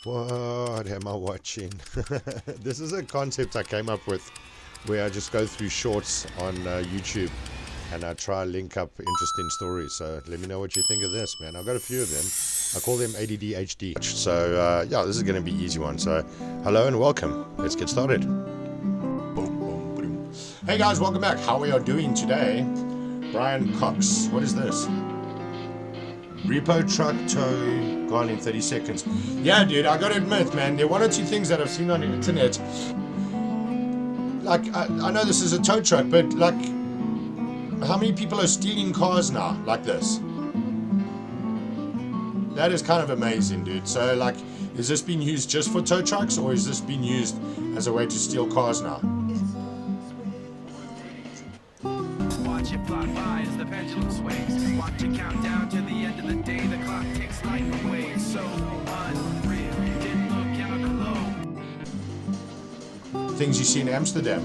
What am I watching? This is a concept I came up with where I just go through shorts on YouTube and I try to link up interesting stories. So let me know what you think of this, man. I've got a few of them. I call them ADDHD. So yeah, this is going to be an easy one. So hello and welcome. Let's get started. Boom, boom, boom. Hey guys, welcome back. How are you doing today? Brian Cox. What is this? Repo truck tow gone in 30 seconds. Yeah, dude, I gotta admit, man, there are one or two things that I've seen on the internet. Like, I know this is a tow truck, but like, how many people are stealing cars now like this? That is kind of amazing, dude. So, like, is this being used just for tow trucks, or is this being used as a way to steal cars now? Watch it fly by as the pendulum swings. Watch it count down to the end of the day. The clock takes life away. It's so unreal. Didn't look out below. Things you see in Amsterdam.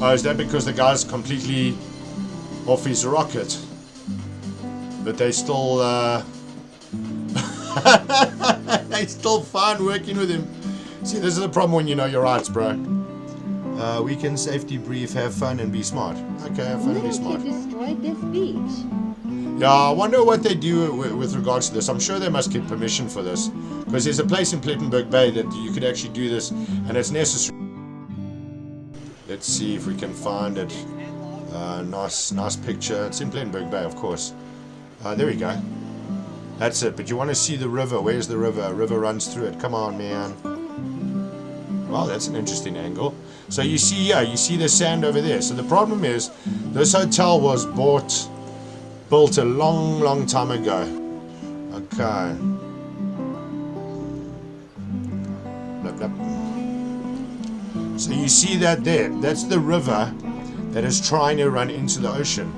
Oh, is that because the guy's completely off his rocket? But they still, they still fun working with him. See, this is the problem when you know your rights, bro. Weekend safety brief, have fun and be smart. Okay, have fun and be smart. Destroyed this beach. Yeah, I wonder what they do with regards to this. I'm sure they must get permission for this. Because there's a place in Plettenberg Bay that you could actually do this, and it's necessary. Let's see if we can find it. Nice picture. It's in Plettenberg Bay, of course. There we go. That's it. But you want to see the river. Where's the river? A river runs through it. Come on, man. Wow, that's an interesting angle. So you see, yeah, you see the sand over there. So the problem is, this hotel was built a long time ago. Okay. Blah, blah. So you see that there. That's the river that is trying to run into the ocean.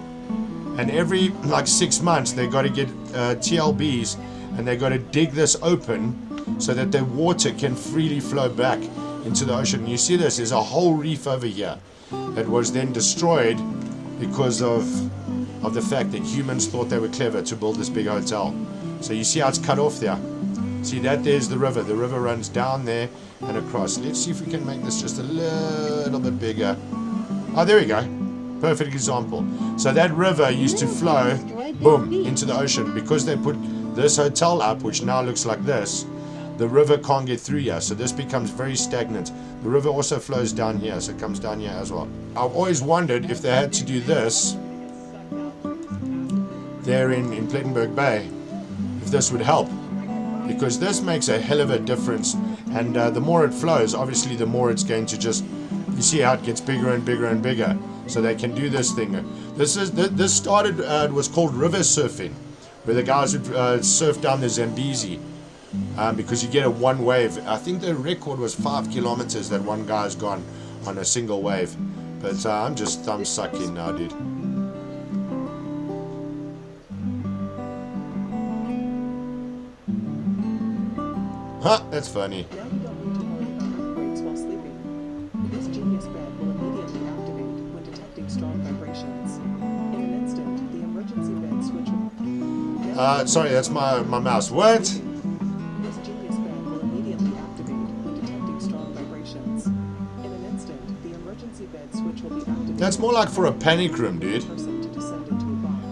And every like 6 months they got to get TLBs and they got to dig this open so that the water can freely flow back into the ocean. And you see this, there's a whole reef over here that was then destroyed because of the fact that humans thought they were clever to build this big hotel. So you see how it's cut off there. See that, there's the river. The river runs down there and across. Let's see if we can make this just a little bit bigger. Oh, there we go. Perfect example. So that river used to flow, boom, into the ocean. Because they put this hotel up, which now looks like this, the river can't get through here. So this becomes very stagnant. The river also flows down here, so it comes down here as well. I've always wondered if they had to do this there in Plettenberg Bay, if this would help. Because this makes a hell of a difference. And the more it flows, obviously the more it's going to just, you see how it gets bigger and bigger and bigger. So they can do this thing. This started, it was called river surfing, where the guys would surf down the Zambezi, because you get a one wave. I think the record was 5 kilometers that one guy's gone on a single wave. But I'm thumb sucking now, dude. Huh, that's funny. Sorry, that's my mouse. What? This genius bed will immediately activate when detecting strong vibrations. In an instant, the emergency bed switch will be activated. That's more like for a panic room, dude.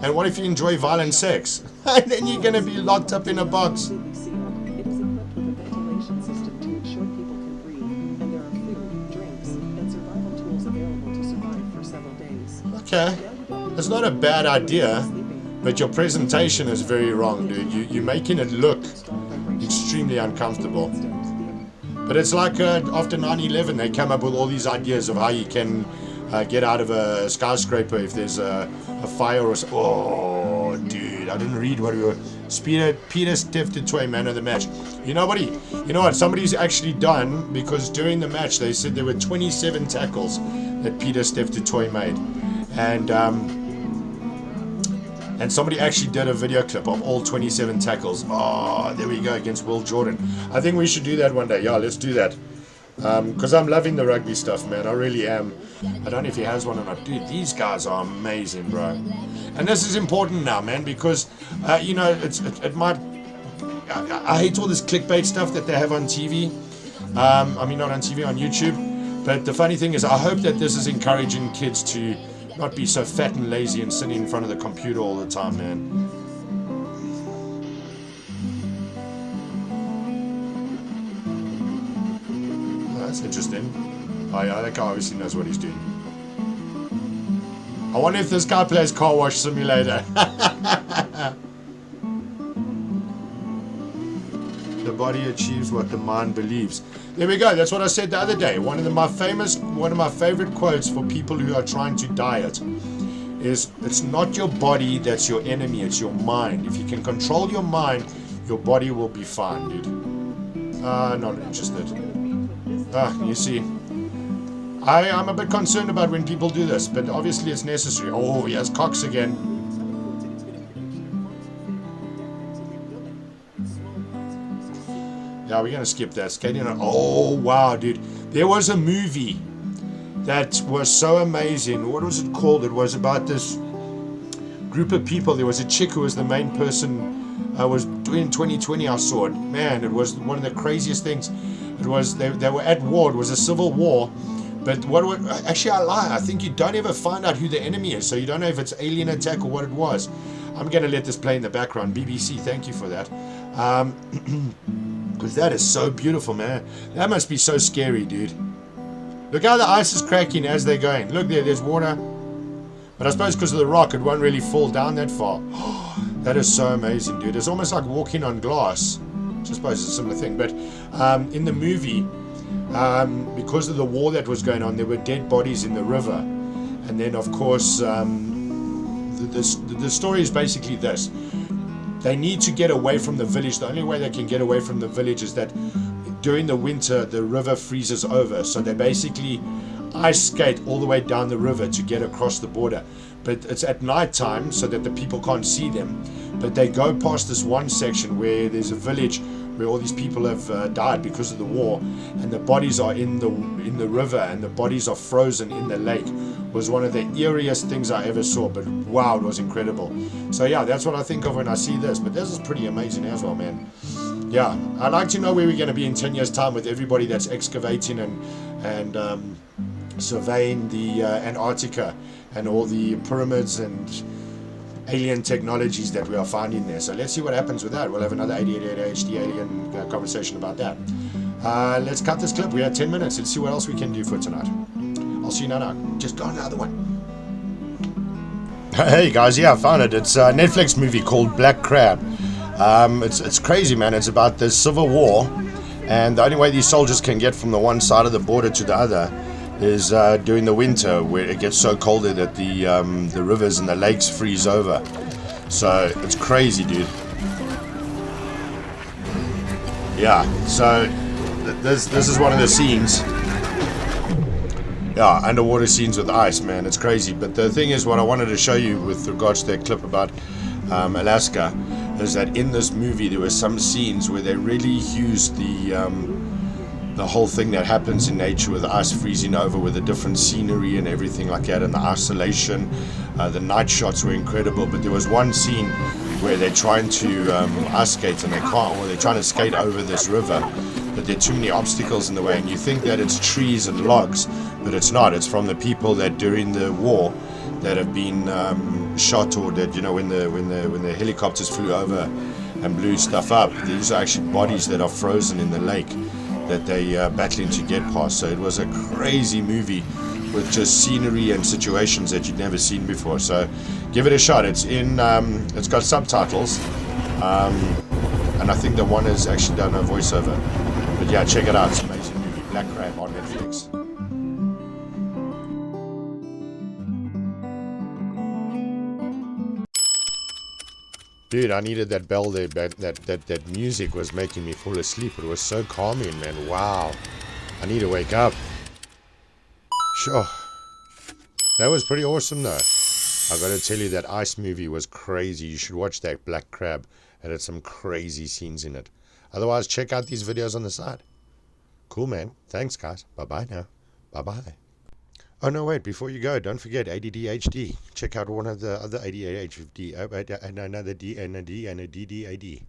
And what if you enjoy violent sex? And then you're gonna be locked up in a box. It is equipped with a ventilation system to ensure people can breathe, and there are food, drinks, and survival tools available to survive for several days. Okay, that's not a bad idea. But your presentation is very wrong, dude. You're making it look extremely uncomfortable. But it's like after 9/11, they come up with all these ideas of how you can get out of a skyscraper if there's a fire or so. Oh, dude, I didn't read what we were. Peter Steph de Toy, man of the match. You know what? Somebody's actually done, because during the match they said there were 27 tackles that Peter Steph de Toy made, and somebody actually did a video clip of all 27 tackles. Oh, there we go, against Will Jordan. I think we should do that one day. Yeah, let's do that. Because I'm loving the rugby stuff, man. I really am. I don't know if he has one or not. Dude, these guys are amazing, bro. And this is important now, man, because, you know, it might... I hate all this clickbait stuff that they have on TV. I mean, not on TV, on YouTube. But the funny thing is, I hope that this is encouraging kids to not be so fat and lazy and sitting in front of the computer all the time, man. That's interesting. Oh yeah, that guy obviously knows what he's doing. I wonder if this guy plays Car Wash Simulator. The body achieves what the mind believes. There we go. That's what I said the other day. One of my favorite quotes for people who are trying to diet is, it's not your body that's your enemy, it's your mind. If you can control your mind, your body will be fine, dude. Not interested. You see, I'm a bit concerned about when people do this, but obviously it's necessary. Oh, he has Cox again. Yeah, we're gonna skip that. Skating on. Oh wow, dude, there was a movie that was so amazing. What was it called? It was about this group of people. There was a chick who was the main person. Was doing 2020. I saw it. Man, it was one of the craziest things. It was they were at war. It was a civil war. But actually, I lie. I think you don't ever find out who the enemy is, so you don't know if it's alien attack or what it was. I'm gonna let this play in the background. BBC, thank you for that. Because that is so beautiful, man. That must be so scary, dude. Look how the ice is cracking as they're going. Look there's water. But I suppose because of the rock, it won't really fall down that far. That is so amazing, dude. It's almost like walking on glass. I suppose it's a similar thing. But in the movie, because of the war that was going on, there were dead bodies in the river. And then, of course, the story is basically this. They need to get away from the village. The only way they can get away from the village is that during the winter, the river freezes over. So they basically ice skate all the way down the river to get across the border. But it's at night time so that the people can't see them. But they go past this one section where there's a village where all these people have died because of the war, and the bodies are in the river, and the bodies are frozen in the lake. It was one of the eeriest things I ever saw, but wow, it was incredible. So yeah, that's what I think of when I see this. But this is pretty amazing as well, man. Yeah, I'd like to know where we're going to be in 10 years' time with everybody that's excavating and surveying the Antarctica and all the pyramids and alien technologies that we are finding there. So let's see what happens with that. We'll have another ADDHD alien conversation about that. Let's cut this clip. We had 10 minutes. Let's see what else we can do for tonight. I'll see you now. Just go on the other one. Hey guys, yeah, I found it. It's a Netflix movie called Black Crab. It's crazy, man. It's about the Civil War, and the only way these soldiers can get from the one side of the border to the other is during the winter, where it gets so cold that the rivers and the lakes freeze over. So it's crazy, dude. Yeah, so this is one of the scenes. Yeah, underwater scenes with ice, man. It's crazy. But the thing is, what I wanted to show you with regards to that clip about Alaska is that in this movie there were some scenes where they really used the whole thing that happens in nature with the ice freezing over, with the different scenery and everything like that, and the isolation. The night shots were incredible, but there was one scene where they're trying to ice skate and they can't, or they're trying to skate over this river, but there are too many obstacles in the way, and you think that it's trees and logs, but it's not. It's from the people that during the war that have been shot, or that, you know, when the helicopters flew over and blew stuff up, these are actually bodies that are frozen in the lake that they battling to get past. So it was a crazy movie with just scenery and situations that you'd never seen before. So give it a shot. It's in it's got subtitles, and I think the one has actually done a voiceover. But yeah, check it out. It's an amazing movie, Black Crab on Netflix. Dude, I needed that bell there. That music was making me fall asleep. It was so calming, man. Wow. I need to wake up. Sure. That was pretty awesome, though. I gotta tell you, that ice movie was crazy. You should watch that, Black Crab. It had some crazy scenes in it. Otherwise, check out these videos on the side. Cool. Cool, man. Thanks, guys. Bye-bye now. Bye-bye. Oh, no, wait. Before you go, don't forget ADDHD. Check out one of the other ADHD. No, the D and a D and a DDAD.